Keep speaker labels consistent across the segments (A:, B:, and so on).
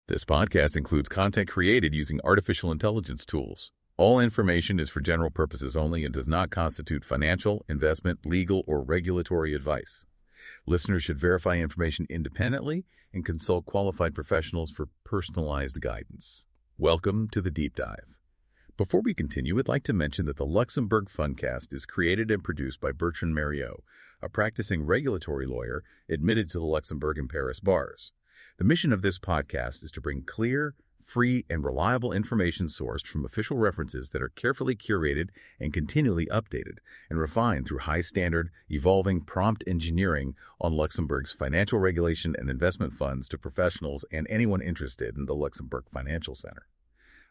A: This podcast includes content created using artificial intelligence tools. All information is for general purposes only and does not constitute financial, investment, legal, or regulatory advice. Listeners should verify information independently and consult qualified professionals for personalized guidance. Welcome to the Deep Dive. Before we continue, I'd like to mention that the Luxembourg Fundcast is created and produced by Bertrand Mériot, a practicing regulatory lawyer admitted to the Luxembourg and Paris bars. The mission of this podcast is to bring clear, free, and reliable information sourced from official references that are carefully curated and continually updated and refined through high-standard, evolving prompt engineering on Luxembourg's financial regulation and investment funds to professionals and anyone interested in the Luxembourg Financial Center.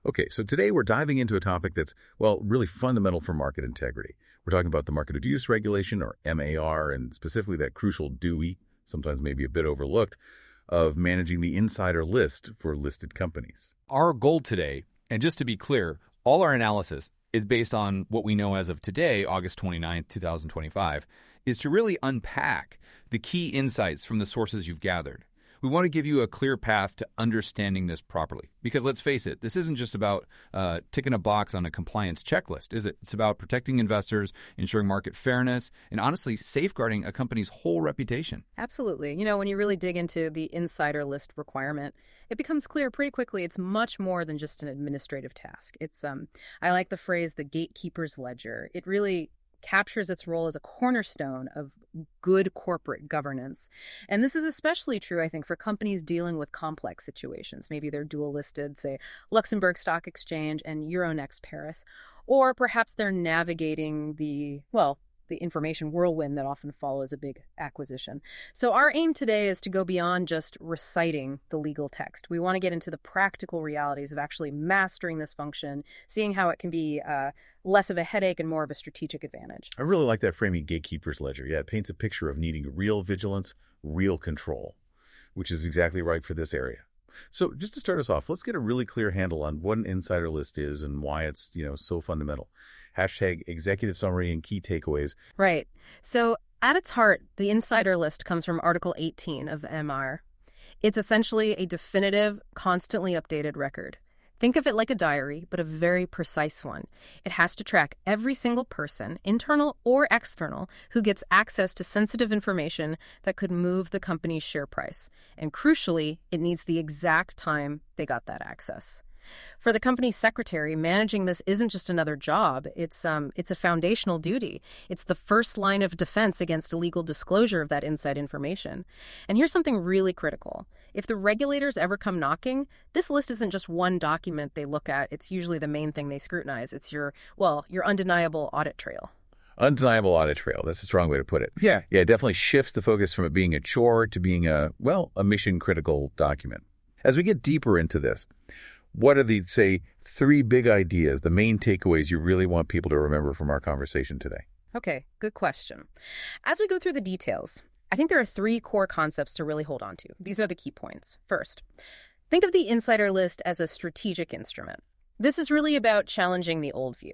A: Okay, so today we're diving into a topic that's, really fundamental for market integrity. We're talking about the Market Abuse Regulation, or MAR, and specifically that crucial DUI, sometimes maybe a bit overlooked, of managing the insider list for listed companies.
B: Our goal today, and just to be clear, all our analysis is based on what we know as of today, August 29th, 2025, is to really unpack the key insights from the sources you've gathered. We want to give you a clear path to understanding this properly. Because let's face it, this isn't just about ticking a box on a compliance checklist, is it? It's about protecting investors, ensuring market fairness, and honestly safeguarding a company's whole reputation.
C: Absolutely. When you really dig into the insider list requirement, it becomes clear pretty quickly it's much more than just an administrative task. It's I like the phrase the gatekeeper's ledger. It really captures its role as a cornerstone of good corporate governance. And this is especially true, I think, for companies dealing with complex situations. Maybe they're dual listed, say, Luxembourg Stock Exchange and Euronext Paris, or perhaps they're navigating the information whirlwind that often follows a big acquisition. So our aim today is to go beyond just reciting the legal text. We want to get into the practical realities of actually mastering this function, seeing how it can be less of a headache and more of a strategic advantage.
A: I really like that framing, gatekeeper's ledger. Yeah, it paints a picture of needing real vigilance, real control, which is exactly right for this area. So just to start us off, let's get a really clear handle on what an insider list is and why it's, so fundamental. Hashtag executive summary and key takeaways.
C: Right. So at its heart, the insider list comes from Article 18 of the MR. It's essentially a definitive, constantly updated record. Think of it like a diary, but a very precise one. It has to track every single person, internal or external, who gets access to sensitive information that could move the company's share price. And crucially, it needs the exact time they got that access. For the company secretary, managing this isn't just another job. It's a foundational duty. It's the first line of defense against illegal disclosure of that inside information. And here's something really critical. If the regulators ever come knocking, this list isn't just one document they look at. It's usually the main thing they scrutinize. It's your undeniable audit trail.
A: Undeniable audit trail. That's a strong way to put it. Yeah, it definitely shifts the focus from it being a chore to being a mission-critical document. As we get deeper into this, what are the, three big ideas, the main takeaways you really want people to remember from our conversation today?
C: Okay, good question. As we go through the details, I think there are three core concepts to really hold on to. These are the key points. First, think of the insider list as a strategic instrument. This is really about challenging the old view.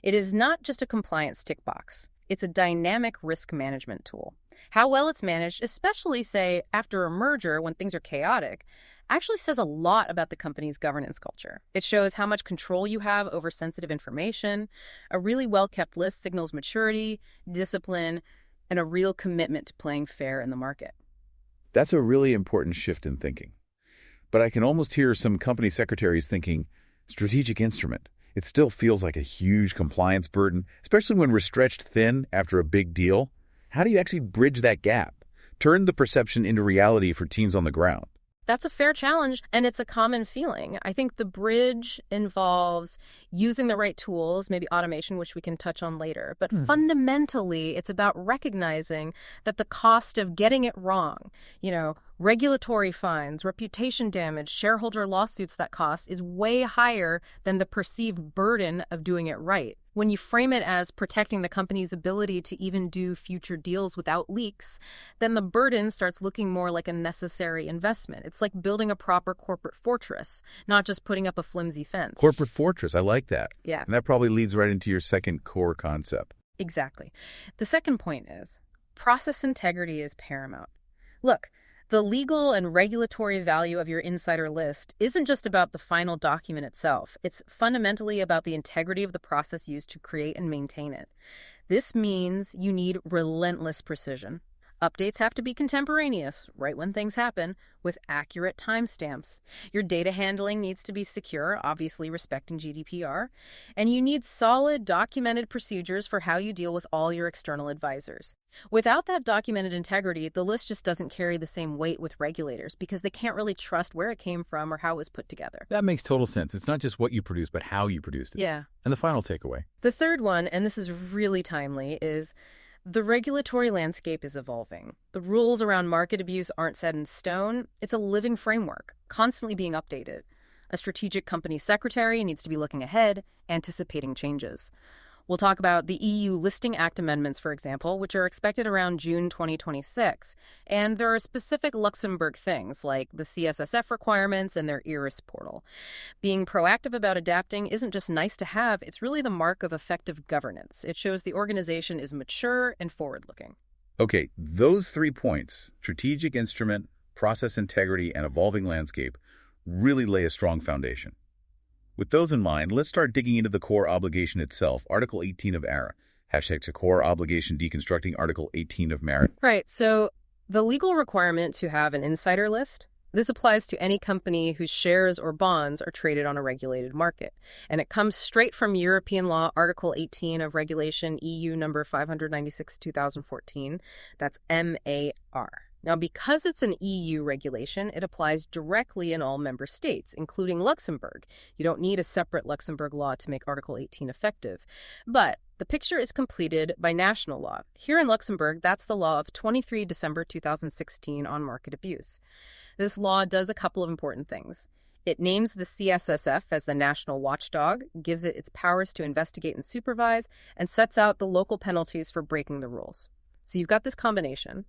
C: It is not just a compliance tick box. It's a dynamic risk management tool. How well it's managed, especially, say, after a merger when things are chaotic, actually says a lot about the company's governance culture. It shows how much control you have over sensitive information. A really well-kept list signals maturity, discipline, and a real commitment to playing fair in the market.
A: That's a really important shift in thinking. But I can almost hear some company secretaries thinking, strategic instrument. It still feels like a huge compliance burden, especially when we're stretched thin after a big deal. How do you actually bridge that gap? Turn the perception into reality for teams on the ground.
C: That's a fair challenge, and it's a common feeling. I think the bridge involves using the right tools, maybe automation, which we can touch on later. But fundamentally, it's about recognizing that the cost of getting it wrong, regulatory fines, reputation damage, shareholder lawsuits that cost is way higher than the perceived burden of doing it right. When you frame it as protecting the company's ability to even do future deals without leaks, then the burden starts looking more like a necessary investment. It's like building a proper corporate fortress, not just putting up a flimsy fence.
A: Corporate fortress, I like that.
C: Yeah.
A: And that probably leads right into your second core concept.
C: Exactly. The second point is process integrity is paramount. Look, The legal and regulatory value of your insider list isn't just about the final document itself. It's fundamentally about the integrity of the process used to create and maintain it. This means you need relentless precision. Updates have to be contemporaneous, right when things happen, with accurate timestamps. Your data handling needs to be secure, obviously respecting GDPR. And you need solid, documented procedures for how you deal with all your external advisors. Without that documented integrity, the list just doesn't carry the same weight with regulators because they can't really trust where it came from or how it was put together.
A: That makes total sense. It's not just what you produce, but how you produced it.
C: Yeah.
A: And the final takeaway.
C: The third one, and this is really timely, is the regulatory landscape is evolving. The rules around market abuse aren't set in stone. It's a living framework, constantly being updated. A strategic company secretary needs to be looking ahead, anticipating changes. We'll talk about the EU Listing Act amendments, for example, which are expected around June 2026. And there are specific Luxembourg things like the CSSF requirements and their IRIS portal. Being proactive about adapting isn't just nice to have, it's really the mark of effective governance. It shows the organization is mature and forward-looking.
A: Okay, those 3 points, strategic instrument, process integrity, and evolving landscape, really lay a strong foundation. With those in mind, let's start digging into the core obligation itself, Article 18 of ARA. # core obligation deconstructing Article 18 of MARA.
C: Right, so the legal requirement to have an insider list, this applies to any company whose shares or bonds are traded on a regulated market. And it comes straight from European law, Article 18 of Regulation EU number 596/2014. That's MAR. Now, because it's an EU regulation, it applies directly in all member states, including Luxembourg. You don't need a separate Luxembourg law to make Article 18 effective. But the picture is completed by national law. Here in Luxembourg, that's the law of 23 December 2016 on market abuse. This law does a couple of important things. It names the CSSF as the national watchdog, gives it its powers to investigate and supervise, and sets out the local penalties for breaking the rules. So you've got this combination.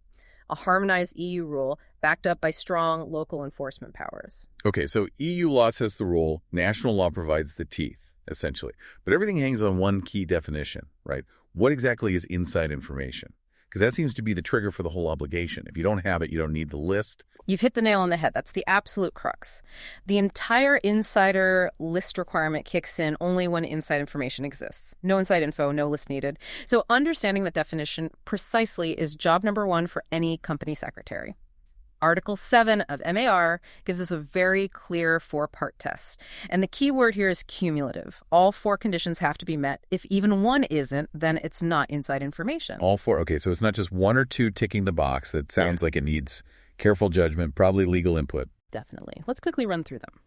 C: A harmonized EU rule backed up by strong local enforcement powers.
A: Okay, so EU law sets the rule, national law provides the teeth, essentially. But everything hangs on one key definition, right? What exactly is inside information? Because that seems to be the trigger for the whole obligation. If you don't have it, you don't need the list.
C: You've hit the nail on the head. That's the absolute crux. The entire insider list requirement kicks in only when inside information exists. No inside info, no list needed. So understanding that definition precisely is job number 1 for any company secretary. Article 7 of MAR gives us a very clear 4-part test. And the key word here is cumulative. All 4 conditions have to be met. If even one isn't, then it's not inside information.
A: All 4. Okay, so it's not just 1 or 2 ticking the box. That sounds like it needs careful judgment, probably legal input.
C: Definitely. Let's quickly run through them.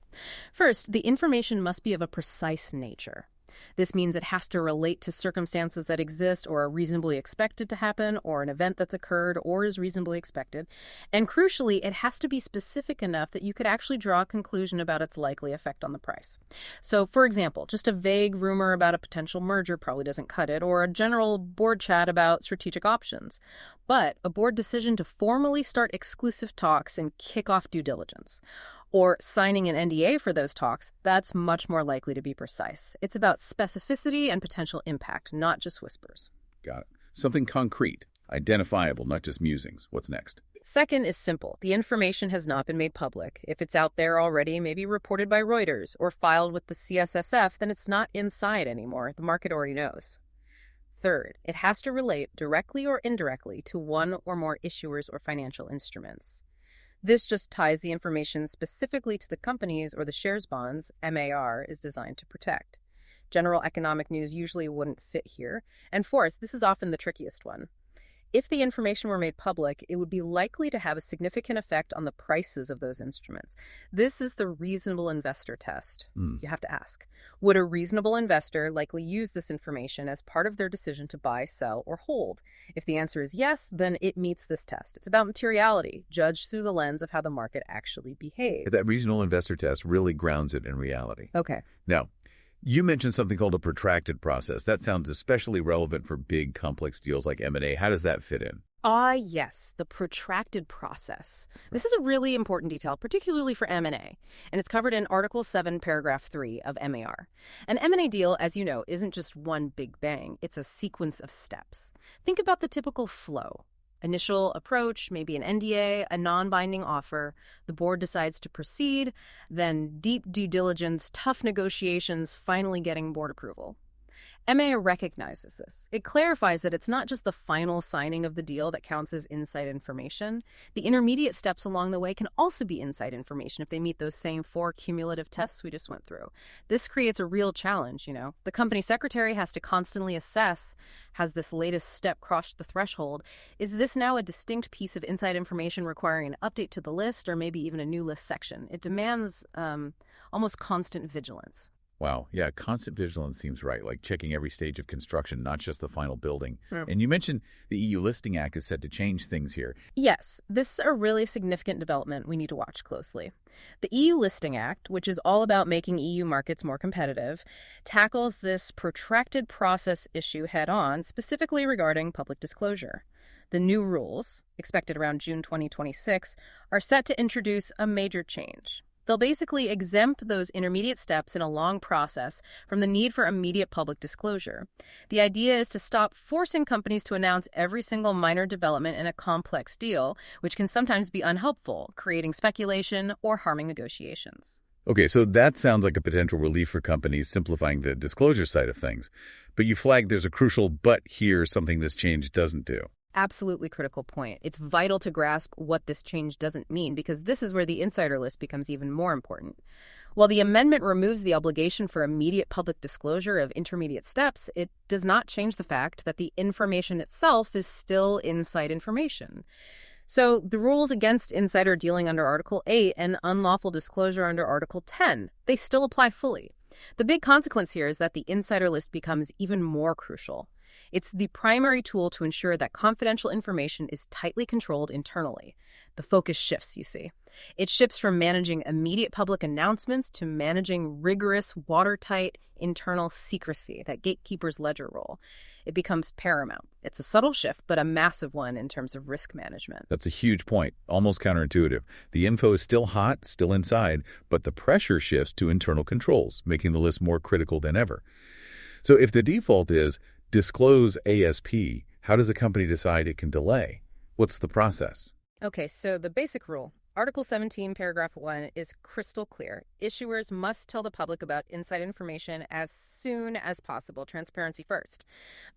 C: First, the information must be of a precise nature. This means it has to relate to circumstances that exist or are reasonably expected to happen, or an event that's occurred or is reasonably expected. And crucially, it has to be specific enough that you could actually draw a conclusion about its likely effect on the price. So, for example, just a vague rumor about a potential merger probably doesn't cut it, or a general board chat about strategic options. But a board decision to formally start exclusive talks and kick off due diligence, or signing an NDA for those talks, that's much more likely to be precise. It's about specificity and potential impact, not just whispers.
A: Got it. Something concrete, identifiable, not just musings. What's next?
C: Second is simple. The information has not been made public. If it's out there already, maybe reported by Reuters or filed with the CSSF, then it's not inside anymore. The market already knows. Third, it has to relate directly or indirectly to one or more issuers or financial instruments. This just ties the information specifically to the companies or the shares bonds MAR is designed to protect. General economic news usually wouldn't fit here. And fourth, this is often the trickiest one. If the information were made public, it would be likely to have a significant effect on the prices of those instruments. This is the reasonable investor test. You have to ask, would a reasonable investor likely use this information as part of their decision to buy, sell, or hold? If the answer is yes, then it meets this test. It's about materiality, judged through the lens of how the market actually behaves.
A: That reasonable investor test really grounds it in reality.
C: Okay.
A: Now, you mentioned something called a protracted process. That sounds especially relevant for big, complex deals like M&A. How does that fit in?
C: Yes, the protracted process. This is a really important detail, particularly for M&A, and it's covered in Article 7, Paragraph 3 of MAR. An M&A deal, as you know, isn't just one big bang. It's a sequence of steps. Think about the typical flow. Initial approach, maybe an NDA, a non-binding offer. The board decides to proceed, then deep due diligence, tough negotiations, finally getting board approval. MA recognizes this. It clarifies that it's not just the final signing of the deal that counts as inside information. The intermediate steps along the way can also be inside information if they meet those same 4 cumulative tests we just went through. This creates a real challenge, you know. The company secretary has to constantly assess, has this latest step crossed the threshold? Is this now a distinct piece of inside information requiring an update to the list or maybe even a new list section? It demands almost constant vigilance.
A: Wow. Yeah, constant vigilance seems right, like checking every stage of construction, not just the final building.
C: Yeah.
A: And you mentioned the EU Listing Act is set to change things here.
C: Yes, this is a really significant development we need to watch closely. The EU Listing Act, which is all about making EU markets more competitive, tackles this protracted process issue head-on, specifically regarding public disclosure. The new rules, expected around June 2026, are set to introduce a major change. They'll basically exempt those intermediate steps in a long process from the need for immediate public disclosure. The idea is to stop forcing companies to announce every single minor development in a complex deal, which can sometimes be unhelpful, creating speculation or harming negotiations.
A: Okay, so that sounds like a potential relief for companies simplifying the disclosure side of things. But you flagged there's a crucial but here, something this change doesn't do.
C: Absolutely critical point. It's vital to grasp what this change doesn't mean, because this is where the insider list becomes even more important. While the amendment removes the obligation for immediate public disclosure of intermediate steps, it does not change the fact that the information itself is still inside information. So the rules against insider dealing under Article 8 and unlawful disclosure under Article 10, they still apply fully. The big consequence here is that the insider list becomes even more crucial. It's the primary tool to ensure that confidential information is tightly controlled internally. The focus shifts, you see. It shifts from managing immediate public announcements to managing rigorous, watertight internal secrecy, that gatekeeper's ledger role. It becomes paramount. It's a subtle shift, but a massive one in terms of risk management.
A: That's a huge point, almost counterintuitive. The info is still hot, still inside, but the pressure shifts to internal controls, making the list more critical than ever. So if the default is disclose ASP, how does a company decide it can delay? What's the process?
C: Okay, so the basic rule, Article 17, Paragraph 1, is crystal clear. Issuers must tell the public about inside information as soon as possible, transparency first.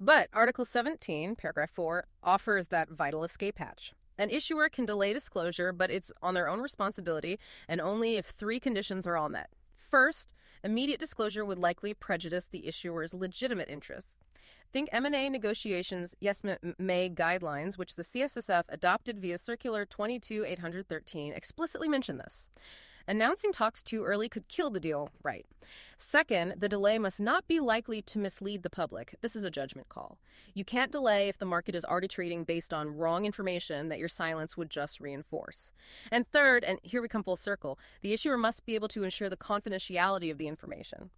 C: But Article 17, Paragraph 4, offers that vital escape hatch. An issuer can delay disclosure, but it's on their own responsibility and only if 3 conditions are all met. First, immediate disclosure would likely prejudice the issuer's legitimate interests. Think M&A negotiations yes-may guidelines, which the CSSF adopted via Circular 22-813, explicitly mention this. Announcing talks too early could kill the deal, right? Second, the delay must not be likely to mislead the public. This is a judgment call. You can't delay if the market is already trading based on wrong information that your silence would just reinforce. And third, and here we come full circle, the issuer must be able to ensure the confidentiality of the information.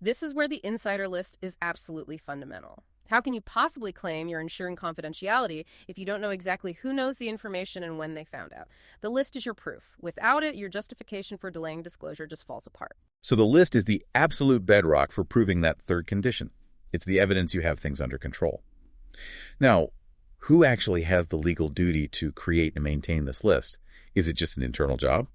C: This is where the insider list is absolutely fundamental. How can you possibly claim you're ensuring confidentiality if you don't know exactly who knows the information and when they found out? The list is your proof. Without it, your justification for delaying disclosure just falls apart.
A: So the list is the absolute bedrock for proving that third condition. It's the evidence you have things under control. Now, who actually has the legal duty to create and maintain this list? Is it just an internal job?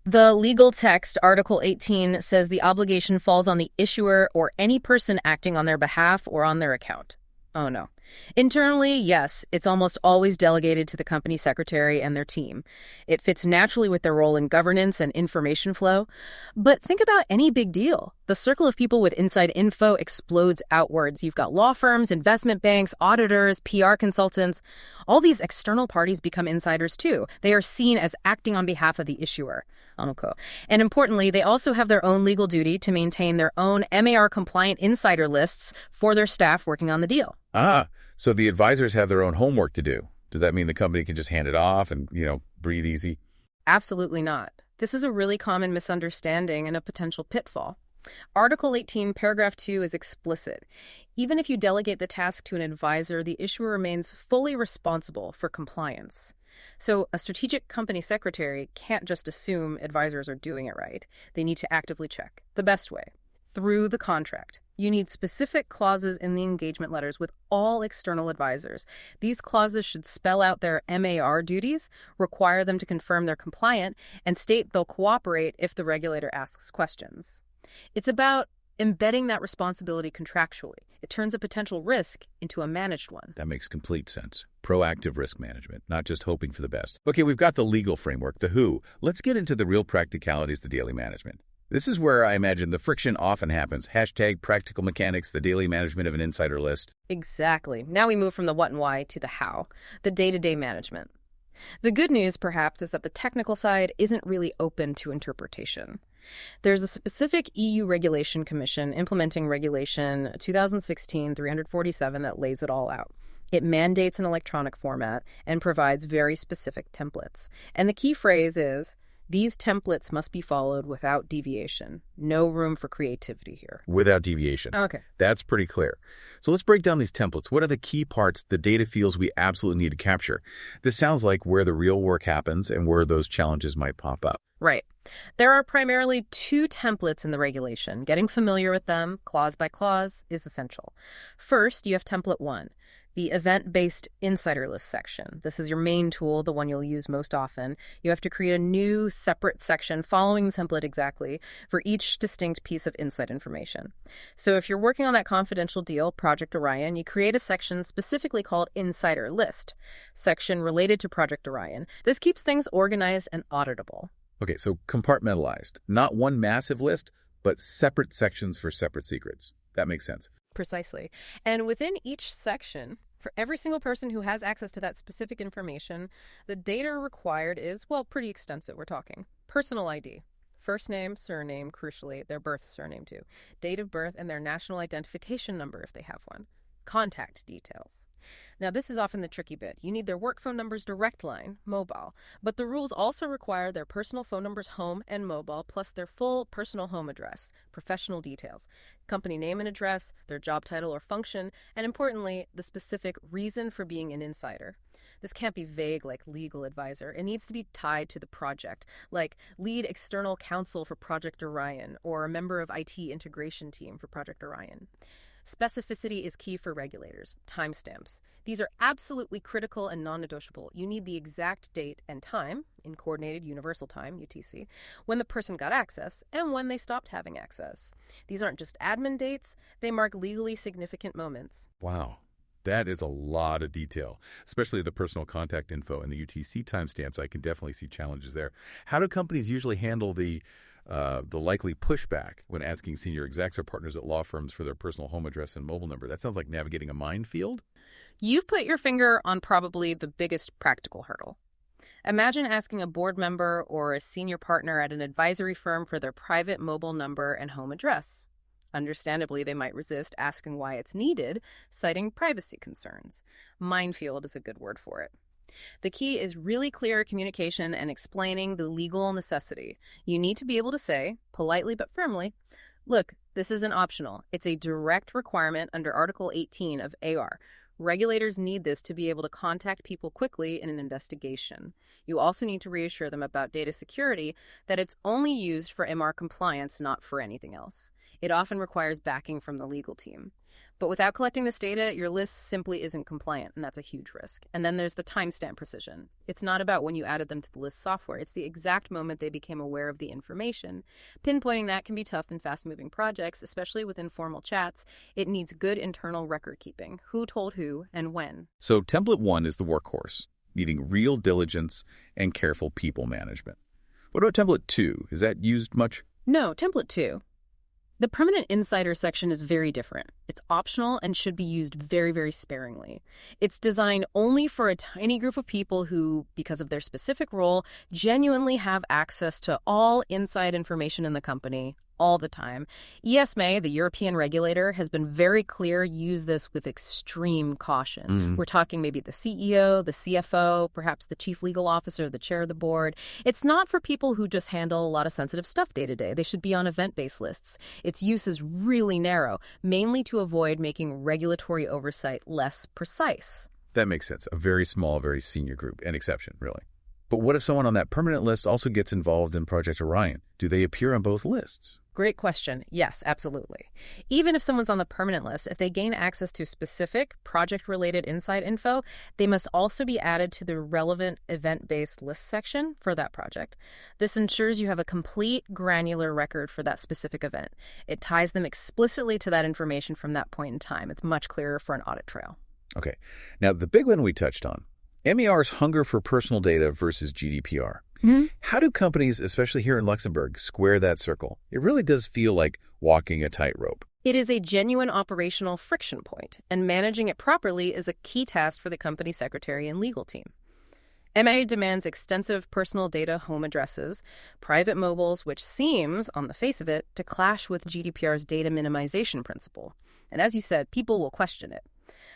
C: The legal text, Article 18, says the obligation falls on the issuer or any person acting on their behalf or on their account. Oh, no. Internally, yes, it's almost always delegated to the company secretary and their team. It fits naturally with their role in governance and information flow. But think about any big deal. The circle of people with inside info explodes outwards. You've got law firms, investment banks, auditors, PR consultants. All these external parties become insiders too. They are seen as acting on behalf of the issuer. And importantly, they also have their own legal duty to maintain their own MAR-compliant insider lists for their staff working on the deal.
A: So the advisors have their own homework to do. Does that mean the company can just hand it off and, breathe easy?
C: Absolutely not. This is a really common misunderstanding and a potential pitfall. Article 18, Paragraph 2 is explicit. Even if you delegate the task to an advisor, the issuer remains fully responsible for compliance. So a strategic company secretary can't just assume advisors are doing it right. They need to actively check the best way. through the contract. You need specific clauses in the engagement letters with all external advisors. These clauses should spell out their MAR duties, require them to confirm they're compliant, and state they'll cooperate if the regulator asks questions. It's about embedding that responsibility contractually. It turns a potential risk into a managed one.
A: That makes complete sense. Proactive risk management, not just hoping for the best. Okay, we've got the legal framework, the who. Let's get into the real practicalities, the daily management. This is where I imagine the friction often happens. Hashtag practical mechanics, the daily management of an insider list.
C: Exactly. Now we move from the what and why to the how, the day-to-day management. The good news, perhaps, is that the technical side isn't really open to interpretation. There's a specific EU Regulation Commission implementing Regulation 2016-347 that lays it all out. It mandates an electronic format and provides very specific templates. And the key phrase is, these templates must be followed without deviation. No room for creativity here.
A: Without deviation.
C: Okay.
A: That's pretty clear. So let's break down these templates. What are the key parts, the data fields we absolutely need to capture? This sounds like where the real work happens and where those challenges might pop up.
C: Right. There are primarily 2 templates in the regulation. Getting familiar with them, clause by clause, is essential. First, you have template 1. The event-based insider list section. This is your main tool, the one you'll use most often. You have to create a new separate section following the template exactly for each distinct piece of inside information. So if you're working on that confidential deal, Project Orion, you create a section specifically called Insider List, section related to Project Orion. This keeps things organized and auditable.
A: Okay, so compartmentalized. Not one massive list, but separate sections for separate secrets. That makes sense.
C: Precisely. And within each section, for every single person who has access to that specific information, the data required is, well, pretty extensive. We're talking personal ID, first name, surname, crucially, their birth surname too, date of birth, and their national identification number if they have one, contact details. Now, this is often the tricky bit. You need their work phone numbers direct line, mobile, but the rules also require their personal phone numbers home and mobile, plus their full personal home address, professional details, company name and address, their job title or function, and importantly, the specific reason for being an insider. This can't be vague like legal advisor. It needs to be tied to the project, like lead external counsel for Project Orion or a member of IT integration team for Project Orion. Specificity is key for regulators. Timestamps. These are absolutely critical and non-negotiable. You need the exact date and time, in Coordinated Universal Time, UTC, when the person got access and when they stopped having access. These aren't just admin dates, they mark legally significant moments.
A: Wow. That is a lot of detail, especially the personal contact info and the UTC timestamps. I can definitely see challenges there. How do companies usually handle the likely pushback when asking senior execs or partners at law firms for their personal home address and mobile number? That sounds like navigating a minefield.
C: You've put your finger on probably the biggest practical hurdle. Imagine asking a board member or a senior partner at an advisory firm for their private mobile number and home address. Understandably, they might resist asking why it's needed, citing privacy concerns. Minefield is a good word for it. The key is really clear communication and explaining the legal necessity. You need to be able to say, politely but firmly, look, this isn't optional. It's a direct requirement under Article 18 of AR. Regulators need this to be able to contact people quickly in an investigation. You also need to reassure them about data security, that it's only used for MR compliance, not for anything else. It often requires backing from the legal team. But without collecting this data, your list simply isn't compliant, and that's a huge risk. And then there's the timestamp precision. It's not about when you added them to the list software. It's the exact moment they became aware of the information. Pinpointing that can be tough in fast-moving projects, especially with informal chats. It needs good internal record keeping. Who told who and when.
A: So template 1 is the workhorse, needing real diligence and careful people management. What about template 2? Is that used much?
C: No, template 2. The permanent insider section is very different. It's optional and should be used very, very sparingly. It's designed only for a tiny group of people who, because of their specific role, genuinely have access to all inside information in the company all the time. ESMA, the European regulator, has been very clear, use this with extreme caution. We're talking maybe the CEO, the CFO, perhaps the chief legal officer, the chair of the board. It's not for people who just handle a lot of sensitive stuff day to day. They should be on event-based lists. Its use is really narrow, mainly to avoid making regulatory oversight less precise.
A: That makes sense. A very small, very senior group, an exception, really. But what if someone on that permanent list also gets involved in Project Orion? Do they appear on both lists?
C: Great question. Yes, absolutely. Even if someone's on the permanent list, if they gain access to specific project-related inside info, they must also be added to the relevant event-based list section for that project. This ensures you have a complete granular record for that specific event. It ties them explicitly to that information from that point in time. It's much clearer for an audit trail.
A: Okay. Now, the big one we touched on, MER's hunger for personal data versus GDPR. How do companies, especially here in Luxembourg, square that circle? It really does feel like walking a tightrope.
C: It is a genuine operational friction point, and managing it properly is a key task for the company secretary and legal team. MA demands extensive personal data home addresses, private mobiles, which seems, on the face of it, to clash with GDPR's data minimization principle. And as you said, people will question it.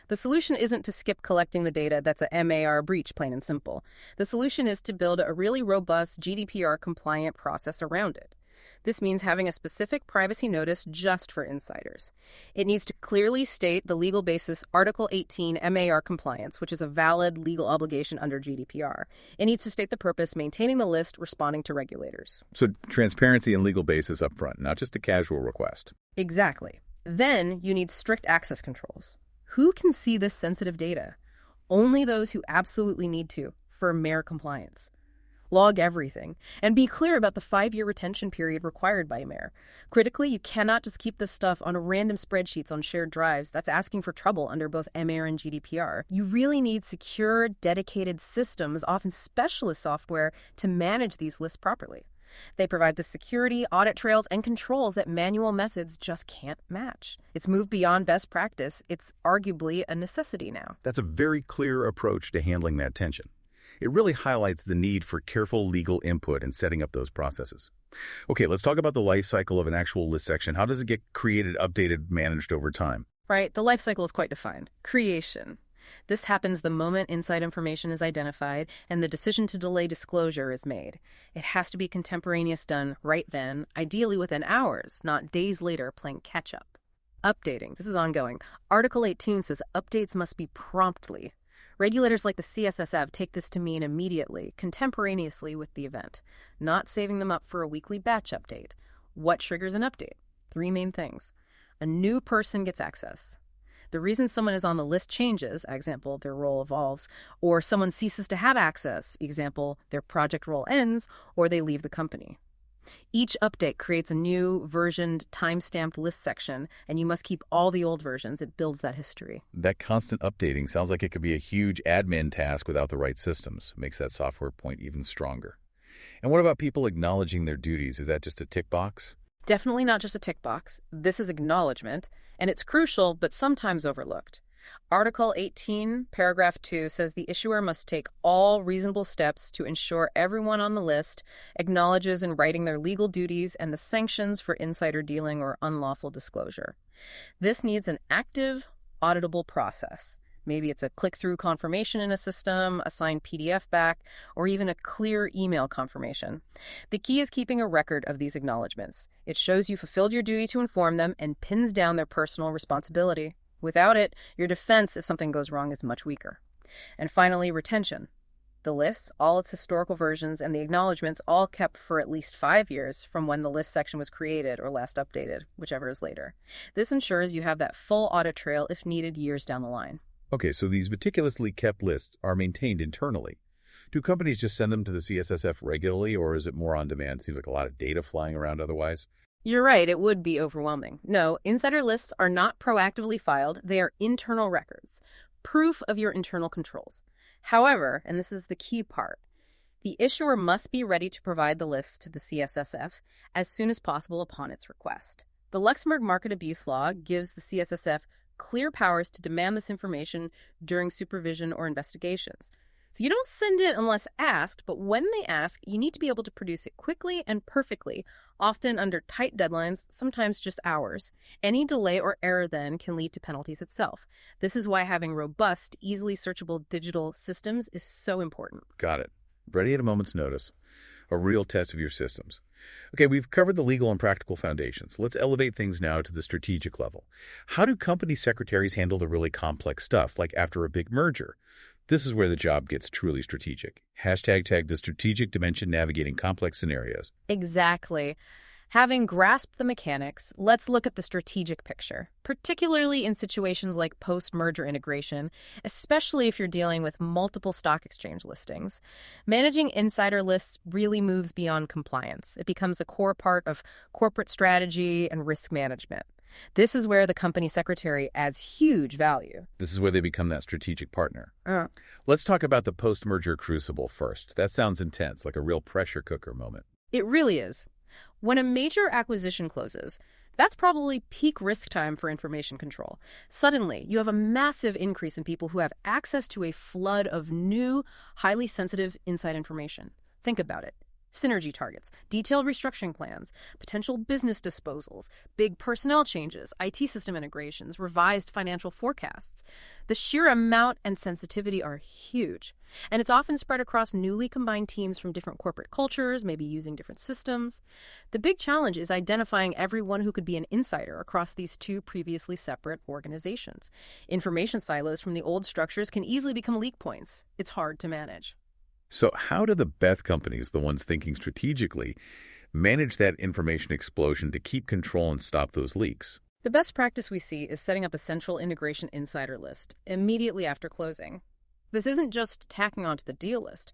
C: The solution isn't to skip collecting the data that's a MAR breach, plain and simple. The solution is to build a really robust GDPR-compliant process around it. This means having a specific privacy notice just for insiders. It needs to clearly state the legal basis Article 18 MAR compliance, which is a valid legal obligation under GDPR. It needs to state the purpose, maintaining the list, responding to regulators.
A: So transparency and legal basis up front, not just a casual request.
C: Exactly. Then you need strict access controls. Who can see this sensitive data? Only those who absolutely need to for MAR compliance. Log everything, and be clear about the 5-year retention period required by MAR. Critically, you cannot just keep this stuff on random spreadsheets on shared drives. That's asking for trouble under both MAR and GDPR. You really need secure, dedicated systems, often specialist software, to manage these lists properly. They provide the security, audit trails, and controls that manual methods just can't match. It's moved beyond best practice. It's arguably a necessity now.
A: That's a very clear approach to handling that tension. It really highlights the need for careful legal input in setting up those processes. Okay, let's talk about the life cycle of an actual list section. How does it get created, updated, managed over time?
C: Right, the life cycle is quite defined. Creation. This happens the moment inside information is identified and the decision to delay disclosure is made. It has to be contemporaneous, done right then, ideally within hours, not days later playing catch-up. Updating. This is ongoing. Article 18 says updates must be promptly. Regulators like the CSSF take this to mean immediately, contemporaneously with the event, not saving them up for a weekly batch update. What triggers an update? 3 main things. A new person gets access. The reason someone is on the list changes, example, their role evolves, or someone ceases to have access, example, their project role ends, or they leave the company. Each update creates a new, versioned, time-stamped list section, and you must keep all the old versions. It builds that history.
A: That constant updating sounds like it could be a huge admin task without the right systems. Makes that software point even stronger. And what about people acknowledging their duties? Is that just a tick box?
C: Definitely not just a tick box. This is acknowledgement, and it's crucial but sometimes overlooked. Article 18, paragraph 2 says the issuer must take all reasonable steps to ensure everyone on the list acknowledges in writing their legal duties and the sanctions for insider dealing or unlawful disclosure. This needs an active, auditable process. Maybe it's a click-through confirmation in a system, a signed PDF back, or even a clear email confirmation. The key is keeping a record of these acknowledgments. It shows you fulfilled your duty to inform them and pins down their personal responsibility. Without it, your defense if something goes wrong is much weaker. And finally, retention. The list, all its historical versions, and the acknowledgments all kept for at least 5 years from when the list section was created or last updated, whichever is later. This ensures you have that full audit trail if needed years down the line.
A: Okay, so these meticulously kept lists are maintained internally. Do companies just send them to the CSSF regularly, or is it more on demand? Seems like a lot of data flying around otherwise.
C: You're right, it would be overwhelming. No, insider lists are not proactively filed. They are internal records, proof of your internal controls. However, and this is the key part, the issuer must be ready to provide the list to the CSSF as soon as possible upon its request. The Luxembourg Market Abuse Law gives the CSSF clear powers to demand this information during supervision or investigations. So you don't send it unless asked, but when they ask, you need to be able to produce it quickly and perfectly, often under tight deadlines, sometimes just hours. Any delay or error then can lead to penalties itself. This is why having robust, easily searchable digital systems is so important.
A: Got it. Ready at a moment's notice. A real test of your systems. Okay, we've covered the legal and practical foundations. Let's elevate things now to the strategic level. How do company secretaries handle the really complex stuff, like after a big merger? This is where the job gets truly strategic. Hashtag the strategic dimension navigating complex scenarios.
C: Exactly. Having grasped the mechanics, let's look at the strategic picture, particularly in situations like post-merger integration, especially if you're dealing with multiple stock exchange listings. Managing insider lists really moves beyond compliance. It becomes a core part of corporate strategy and risk management. This is where the company secretary adds huge value.
A: This is where they become that strategic partner. Let's talk about the post-merger crucible first. That sounds intense, like a real pressure cooker moment.
C: It really is. When a major acquisition closes, that's probably peak risk time for information control. Suddenly, you have a massive increase in people who have access to a flood of new, highly sensitive inside information. Think about it. Synergy targets, detailed restructuring plans, potential business disposals, big personnel changes, IT system integrations, revised financial forecasts. The sheer amount and sensitivity are huge, and it's often spread across newly combined teams from different corporate cultures, maybe using different systems. The big challenge is identifying everyone who could be an insider across these two previously separate organizations. Information silos from the old structures can easily become leak points. It's hard to manage.
A: So how do the best companies, the ones thinking strategically, manage that information explosion to keep control and stop those leaks?
C: The best practice we see is setting up a central integration insider list immediately after closing. This isn't just tacking onto the deal list.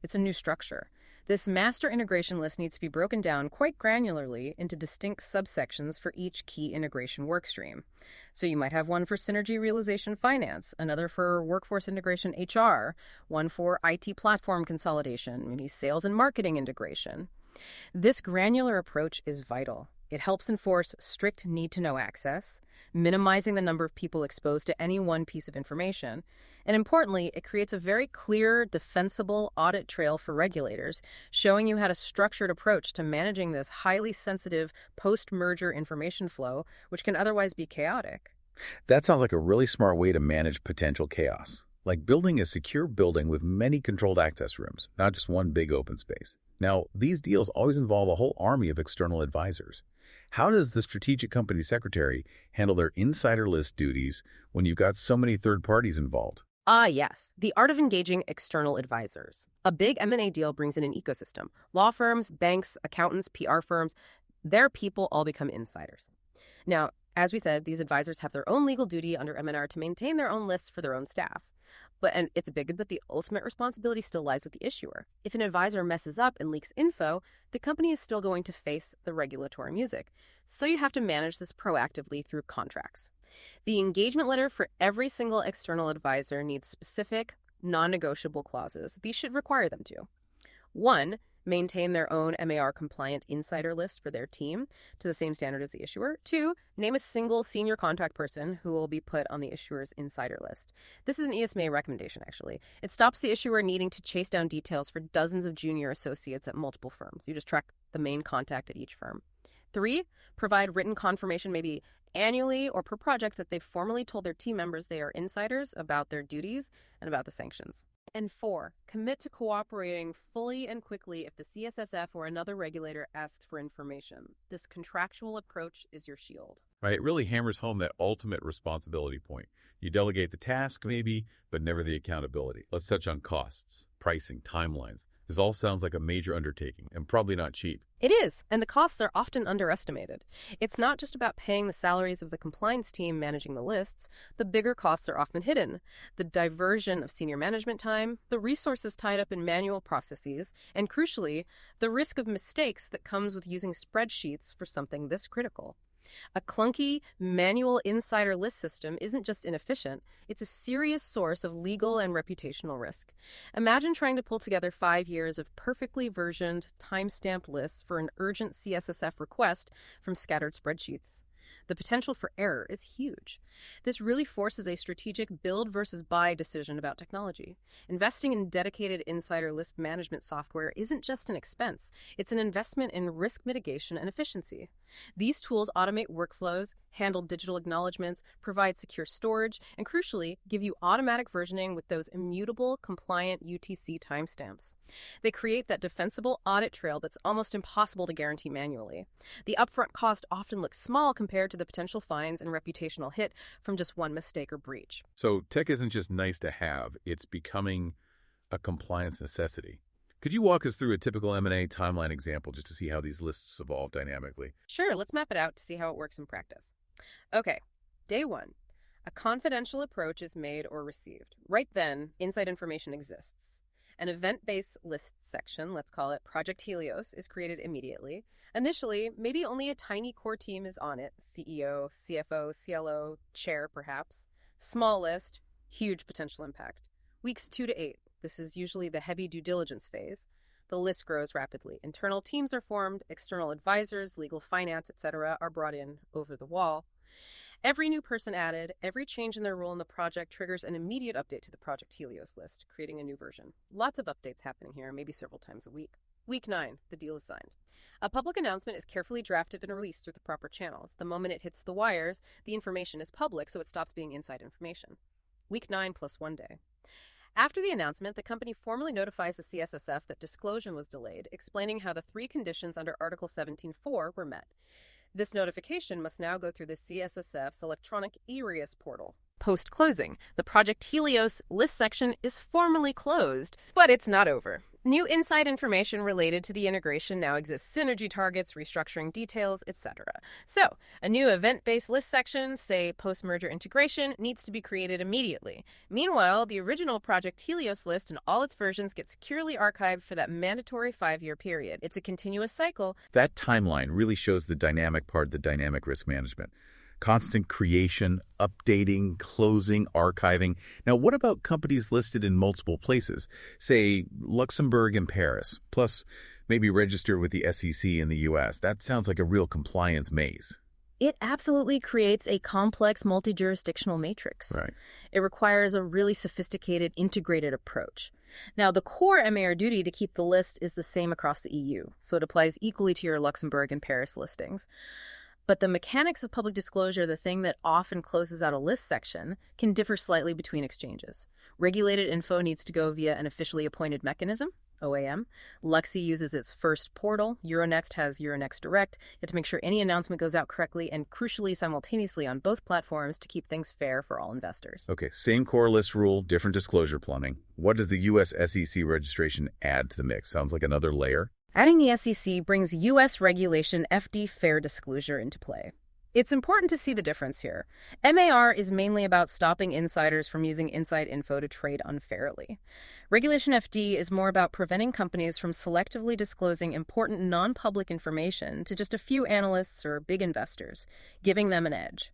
C: It's a new structure. This master integration list needs to be broken down quite granularly into distinct subsections for each key integration workstream. So you might have one for synergy realization finance, another for workforce integration HR, one for IT platform consolidation, maybe sales and marketing integration. This granular approach is vital. It helps enforce strict need-to-know access, minimizing the number of people exposed to any one piece of information. And importantly, it creates a very clear, defensible audit trail for regulators, showing you had a structured approach to managing this highly sensitive post-merger information flow, which can otherwise be chaotic.
A: That sounds like a really smart way to manage potential chaos, like building a secure building with many controlled access rooms, not just one big open space. Now, these deals always involve a whole army of external advisors. How does the strategic company secretary handle their insider list duties when you've got so many third parties involved?
C: Yes. The art of engaging external advisors. A big M&A deal brings in an ecosystem. Law firms, banks, accountants, PR firms, their people all become insiders. Now, as we said, these advisors have their own legal duty under M&R to maintain their own lists for their own staff. And it's a big, but the ultimate responsibility still lies with the issuer. If an advisor messes up and leaks info, the company is still going to face the regulatory music. So you have to manage this proactively through contracts. The engagement letter for every single external advisor needs specific, non-negotiable clauses. These should require them to. 1, maintain their own MAR-compliant insider list for their team to the same standard as the issuer. 2, name a single senior contact person who will be put on the issuer's insider list. This is an ESMA recommendation, actually. It stops the issuer needing to chase down details for dozens of junior associates at multiple firms. You just track the main contact at each firm. 3, provide written confirmation, maybe annually or per project, that they've formally told their team members they are insiders about their duties and about the sanctions. And 4, commit to cooperating fully and quickly if the CSSF or another regulator asks for information. This contractual approach is your shield.
A: Right, it really hammers home that ultimate responsibility point. You delegate the task, maybe, but never the accountability. Let's touch on costs, pricing, timelines. This all sounds like a major undertaking and probably not cheap.
C: It is, and the costs are often underestimated. It's not just about paying the salaries of the compliance team managing the lists. The bigger costs are often hidden. The diversion of senior management time, the resources tied up in manual processes, and crucially, the risk of mistakes that comes with using spreadsheets for something this critical. A clunky, manual insider list system isn't just inefficient, it's a serious source of legal and reputational risk. Imagine trying to pull together 5 years of perfectly versioned, time-stamped lists for an urgent CSSF request from scattered spreadsheets. The potential for error is huge. This really forces a strategic build versus buy decision about technology. Investing in dedicated insider list management software isn't just an expense, it's an investment in risk mitigation and efficiency. These tools automate workflows, handle digital acknowledgments, provide secure storage, and crucially, give you automatic versioning with those immutable, compliant UTC timestamps. They create that defensible audit trail that's almost impossible to guarantee manually. The upfront cost often looks small compared to the potential fines and reputational hit from just one mistake or breach.
A: So tech isn't just nice to have, it's becoming a compliance necessity. Could you walk us through a typical M&A timeline example just to see how these lists evolve dynamically?
C: Sure, let's map it out to see how it works in practice. Okay, day one. A confidential approach is made or received. Right then, inside information exists. An event-based list section, let's call it Project Helios, is created immediately. Initially, maybe only a tiny core team is on it, CEO, CFO, CLO, chair perhaps. Small list, huge potential impact. Weeks 2 to 8. This is usually the heavy due diligence phase. The list grows rapidly. Internal teams are formed, external advisors, legal, finance, etc. are brought in over the wall. Every new person added, every change in their role in the project triggers an immediate update to the Project Helios list, creating a new version. Lots of updates happening here, maybe several times a week. Week 9, the deal is signed. A public announcement is carefully drafted and released through the proper channels. The moment it hits the wires, the information is public, so it stops being inside information. Week 9 plus 1 day. After the announcement, the company formally notifies the CSSF that disclosure was delayed, explaining how the 3 conditions under Article 17.4 were met. This notification must now go through the CSSF's electronic eReus portal. Post-closing, the Project Helios list section is formally closed, but it's not over. New inside information related to the integration now exists: synergy targets, restructuring details, etc. So, a new event-based list section, say post-merger integration, needs to be created immediately. Meanwhile, the original Project Helios list and all its versions get securely archived for that mandatory 5-year period. It's a continuous cycle.
A: That timeline really shows the dynamic part, the dynamic risk management. Constant creation, updating, closing, archiving. Now, what about companies listed in multiple places, say Luxembourg and Paris, plus maybe registered with the SEC in the U.S.? That sounds like a real compliance maze.
C: It absolutely creates a complex multi-jurisdictional matrix.
A: Right.
C: It requires a really sophisticated, integrated approach. Now, the core MAR duty to keep the list is the same across the EU, so it applies equally to your Luxembourg and Paris listings. But the mechanics of public disclosure, the thing that often closes out a list section, can differ slightly between exchanges. Regulated info needs to go via an officially appointed mechanism, OAM. Luxi uses its first portal. Euronext has Euronext Direct. You have to make sure any announcement goes out correctly and crucially simultaneously on both platforms to keep things fair for all investors.
A: Okay, same core list rule, different disclosure plumbing. What does the U.S. SEC registration add to the mix? Sounds like another layer.
C: Adding the SEC brings U.S. regulation FD fair disclosure into play. It's important to see the difference here. MAR is mainly about stopping insiders from using inside info to trade unfairly. Regulation FD is more about preventing companies from selectively disclosing important non-public information to just a few analysts or big investors, giving them an edge.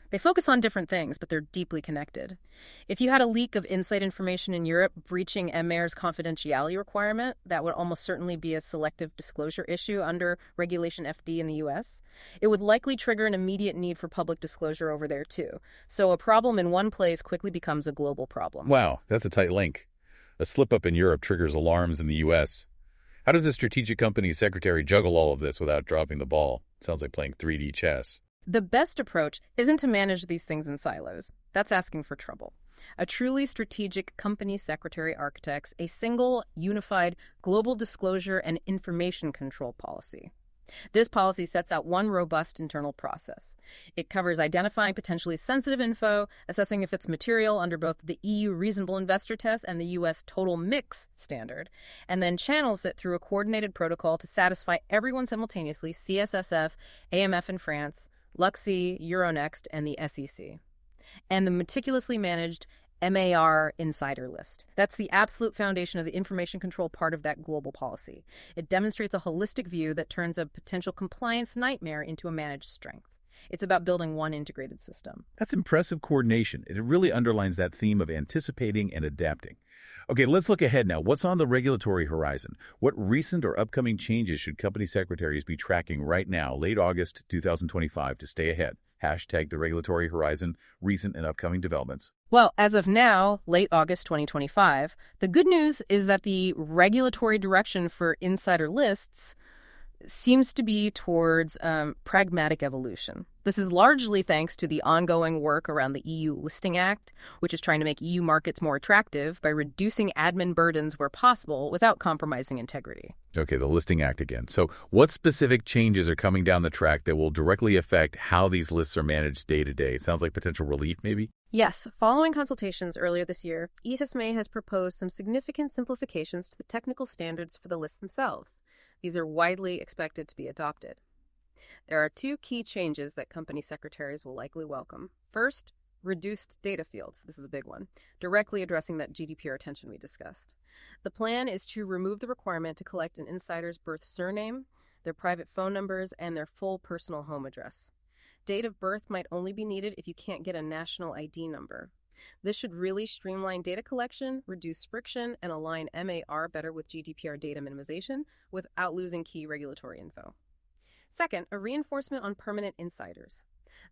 C: They focus on different things, but they're deeply connected. If you had a leak of inside information in Europe breaching MAR's confidentiality requirement, that would almost certainly be a selective disclosure issue under Regulation FD in the U.S. It would likely trigger an immediate need for public disclosure over there, too. So a problem in one place quickly becomes a global problem.
A: Wow, that's a tight link. A slip-up in Europe triggers alarms in the U.S. How does a strategic company secretary juggle all of this without dropping the ball? Sounds like playing 3D chess.
C: The best approach isn't to manage these things in silos. That's asking for trouble. A truly strategic company secretary architects a single, unified, global disclosure and information control policy. This policy sets out one robust internal process. It covers identifying potentially sensitive info, assessing if it's material under both the EU Reasonable Investor Test and the U.S. Total Mix standard, and then channels it through a coordinated protocol to satisfy everyone simultaneously: CSSF, AMF in France, Luxi, Euronext, and the SEC. And the meticulously managed MAR insider list. That's the absolute foundation of the information control part of that global policy. It demonstrates a holistic view that turns a potential compliance nightmare into a managed strength. It's about building one integrated system.
A: That's impressive coordination. It really underlines that theme of anticipating and adapting. Okay, let's look ahead now. What's on the regulatory horizon? What recent or upcoming changes should company secretaries be tracking right now, late August 2025, to stay ahead? Hashtag the regulatory horizon, recent and upcoming developments.
C: Well, as of now, late August 2025, the good news is that the regulatory direction for insider lists seems to be towards pragmatic evolution. This is largely thanks to the ongoing work around the EU Listing Act, which is trying to make EU markets more attractive by reducing admin burdens where possible without compromising integrity.
A: Okay, the Listing Act again. So what specific changes are coming down the track that will directly affect how these lists are managed day to day? Sounds like potential relief, maybe?
C: Yes, following consultations earlier this year, ESMA has proposed some significant simplifications to the technical standards for the lists themselves. These are widely expected to be adopted. There are two key changes that company secretaries will likely welcome. First, reduced data fields. This is a big one, directly addressing that GDPR tension we discussed. The plan is to remove the requirement to collect an insider's birth surname, their private phone numbers, and their full personal home address. Date of birth might only be needed if you can't get a national ID number. This should really streamline data collection, reduce friction, and align MAR better with GDPR data minimization without losing key regulatory info. Second, a reinforcement on permanent insiders.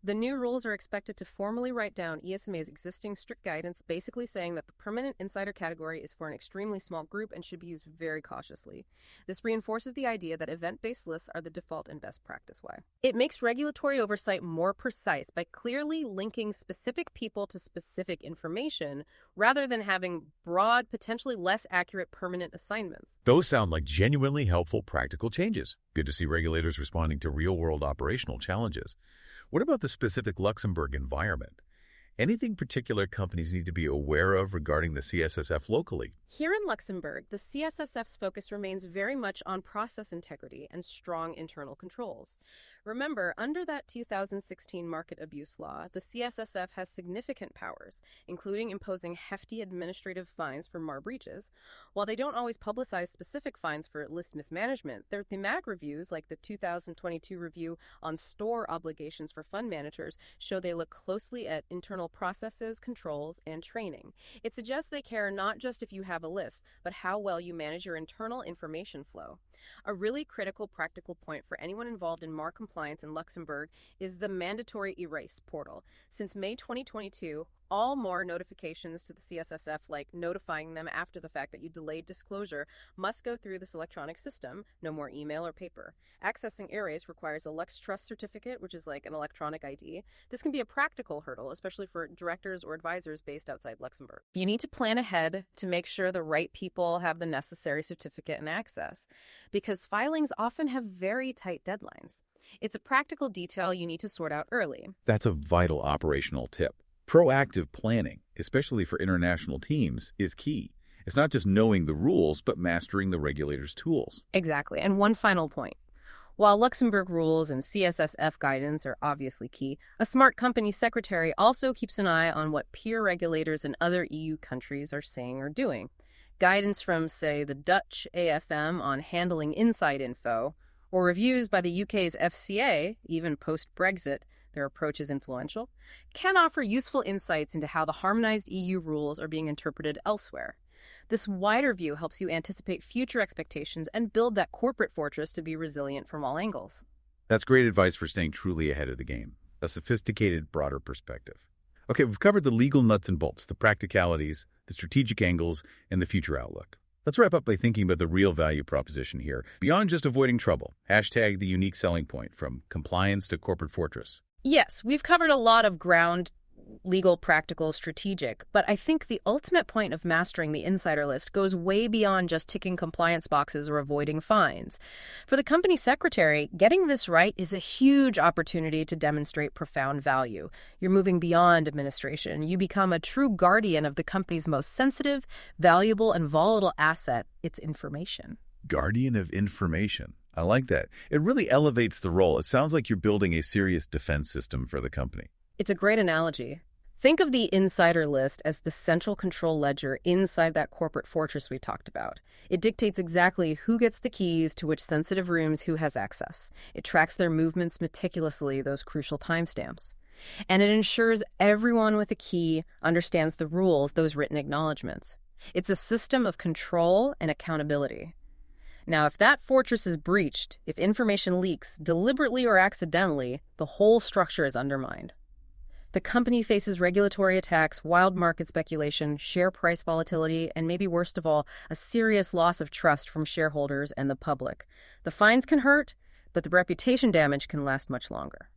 C: The new rules are expected to formally write down ESMA's existing strict guidance, basically saying that the permanent insider category is for an extremely small group and should be used very cautiously. This reinforces the idea that event-based lists are the default and best practice way. It makes regulatory oversight more precise by clearly linking specific people to specific information rather than having broad, potentially less accurate permanent assignments.
A: Those sound like genuinely helpful practical changes. Good to see regulators responding to real-world operational challenges. What about the specific Luxembourg environment? Anything particular companies need to be aware of regarding the CSSF locally?
C: Here in Luxembourg, the CSSF's focus remains very much on process integrity and strong internal controls. Remember, under that 2016 market abuse law, the CSSF has significant powers, including imposing hefty administrative fines for MAR breaches. While they don't always publicize specific fines for list mismanagement, their thematic reviews, like the 2022 review on store obligations for fund managers, show they look closely at internal processes, controls, and training. It suggests they care not just if you have a list, but how well you manage your internal information flow. A really critical practical point for anyone involved in MAR compliance in Luxembourg is the mandatory erase portal. Since May 2022, all MAR notifications to the CSSF, like notifying them after the fact that you delayed disclosure, must go through this electronic system, no more email or paper. Accessing erase requires a Lux Trust certificate, which is like an electronic ID. This can be a practical hurdle, especially for directors or advisors based outside Luxembourg. You need to plan ahead to make sure the right people have the necessary certificate and access, because filings often have very tight deadlines. It's a practical detail you need to sort out early.
A: That's a vital operational tip. Proactive planning, especially for international teams, is key. It's not just knowing the rules, but mastering the regulator's tools.
C: Exactly. And one final point. While Luxembourg rules and CSSF guidance are obviously key, a smart company secretary also keeps an eye on what peer regulators in other EU countries are saying or doing. Guidance from, say, the Dutch AFM on handling inside info, or reviews by the UK's FCA, even post-Brexit, their approach is influential, can offer useful insights into how the harmonized EU rules are being interpreted elsewhere. This wider view helps you anticipate future expectations and build that corporate fortress to be resilient from all angles.
A: That's great advice for staying truly ahead of the game. A sophisticated, broader perspective. Okay, we've covered the legal nuts and bolts, the practicalities, the strategic angles, and the future outlook. Let's wrap up by thinking about the real value proposition here. Beyond just avoiding trouble, hashtag the unique selling point from compliance to corporate fortress.
C: Yes, we've covered a lot of ground, legal, practical, strategic, but I think the ultimate point of mastering the insider list goes way beyond just ticking compliance boxes or avoiding fines. For the company secretary, getting this right is a huge opportunity to demonstrate profound value. You're moving beyond administration. You become a true guardian of the company's most sensitive, valuable, and volatile asset, its information.
A: Guardian of information. I like that. It really elevates the role. It sounds like you're building a serious defense system for the company.
C: It's a great analogy. Think of the insider list as the central control ledger inside that corporate fortress we talked about. It dictates exactly who gets the keys to which sensitive rooms, who has access. It tracks their movements meticulously, those crucial timestamps. And it ensures everyone with a key understands the rules, those written acknowledgments. It's a system of control and accountability. Now, if that fortress is breached, if information leaks, deliberately or accidentally, the whole structure is undermined. The company faces regulatory attacks, wild market speculation, share price volatility, and maybe worst of all, a serious loss of trust from shareholders and the public. The fines can hurt, but the reputation damage can last much longer.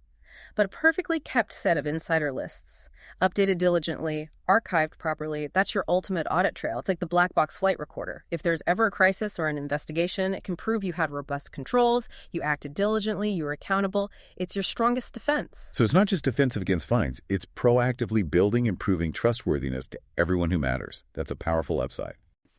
C: But a perfectly kept set of insider lists, updated diligently, archived properly, that's your ultimate audit trail. It's like the black box flight recorder. If there's ever a crisis or an investigation, it can prove you had robust controls, you acted diligently, you were accountable. It's your strongest defense.
A: So it's not just defensive against fines, it's proactively building and proving trustworthiness to everyone who matters. That's a powerful upside.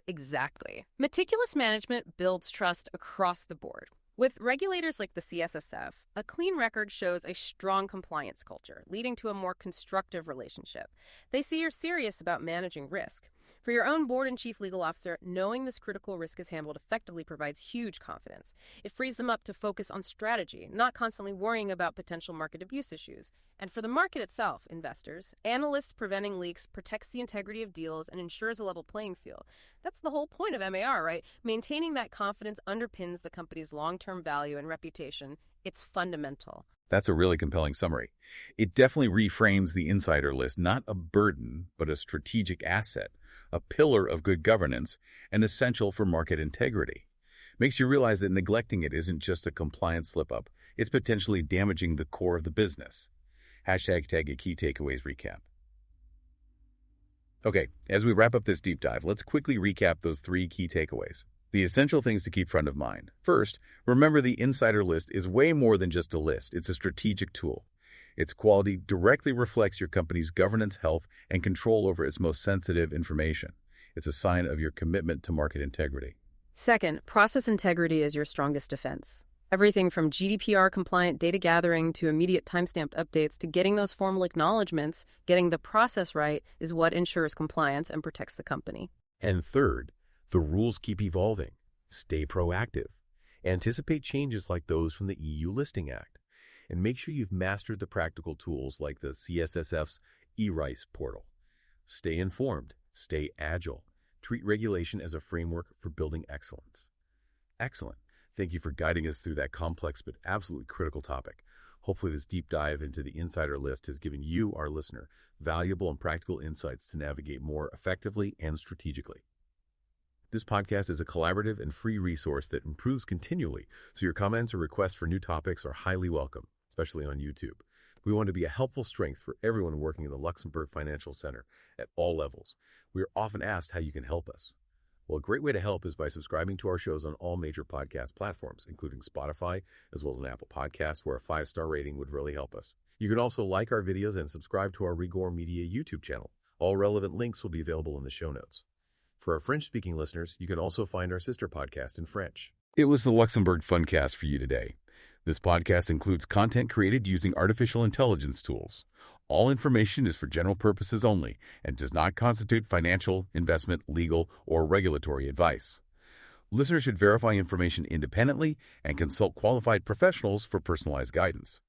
C: Exactly. Meticulous management builds trust across the board. With regulators like the CSSF, a clean record shows a strong compliance culture, leading to a more constructive relationship. They see you're serious about managing risk. For your own board and chief legal officer, knowing this critical risk is handled effectively provides huge confidence. It frees them up to focus on strategy, not constantly worrying about potential market abuse issues. And for the market itself, investors, analysts preventing leaks protects the integrity of deals and ensures a level playing field. That's the whole point of MAR, right? Maintaining that confidence underpins the company's long-term value and reputation. It's fundamental.
A: That's a really compelling summary. It definitely reframes the insider list, not a burden, but a strategic asset, a pillar of good governance, and essential for market integrity. Makes you realize that neglecting it isn't just a compliance slip-up, it's potentially damaging the core of the business. Hashtag tag a key takeaways recap. Okay, as we wrap up this deep dive, let's quickly recap those 3 key takeaways. The essential things to keep front of mind. First, remember the insider list is way more than just a list. It's a strategic tool. Its quality directly reflects your company's governance, health, and control over its most sensitive information. It's a sign of your commitment to market integrity.
C: Second, process integrity is your strongest defense. Everything from GDPR-compliant data gathering to immediate timestamped updates to getting those formal acknowledgments, getting the process right is what ensures compliance and protects the company.
D: And third, the rules keep evolving. Stay proactive. Anticipate changes like those from the EU Listing Act. And make sure you've mastered the practical tools like the CSSF's eRICE portal. Stay informed. Stay agile. Treat regulation as a framework for building excellence. Excellent. Thank you for guiding us through that complex but absolutely critical topic. Hopefully this deep dive into the insider list has given you, our listener, valuable and practical insights to navigate more effectively and strategically. This podcast is a collaborative and free resource that improves continually, so your comments or requests for new topics are highly welcome, especially on YouTube. We want to be a helpful strength for everyone working in the Luxembourg Financial Center at all levels. We are often asked how you can help us. Well, a great way to help is by subscribing to our shows on all major podcast platforms, including Spotify, as well as an Apple Podcast, where a 5-star rating would really help us. You can also like our videos and subscribe to our Rigor Media YouTube channel. All relevant links will be available in the show notes. For our French-speaking listeners, you can also find our sister podcast in French.
A: It was the Luxembourg Fundcast for you today. This podcast includes content created using artificial intelligence tools. All information is for general purposes only and does not constitute financial, investment, legal, or regulatory advice. Listeners should verify information independently and consult qualified professionals for personalized guidance.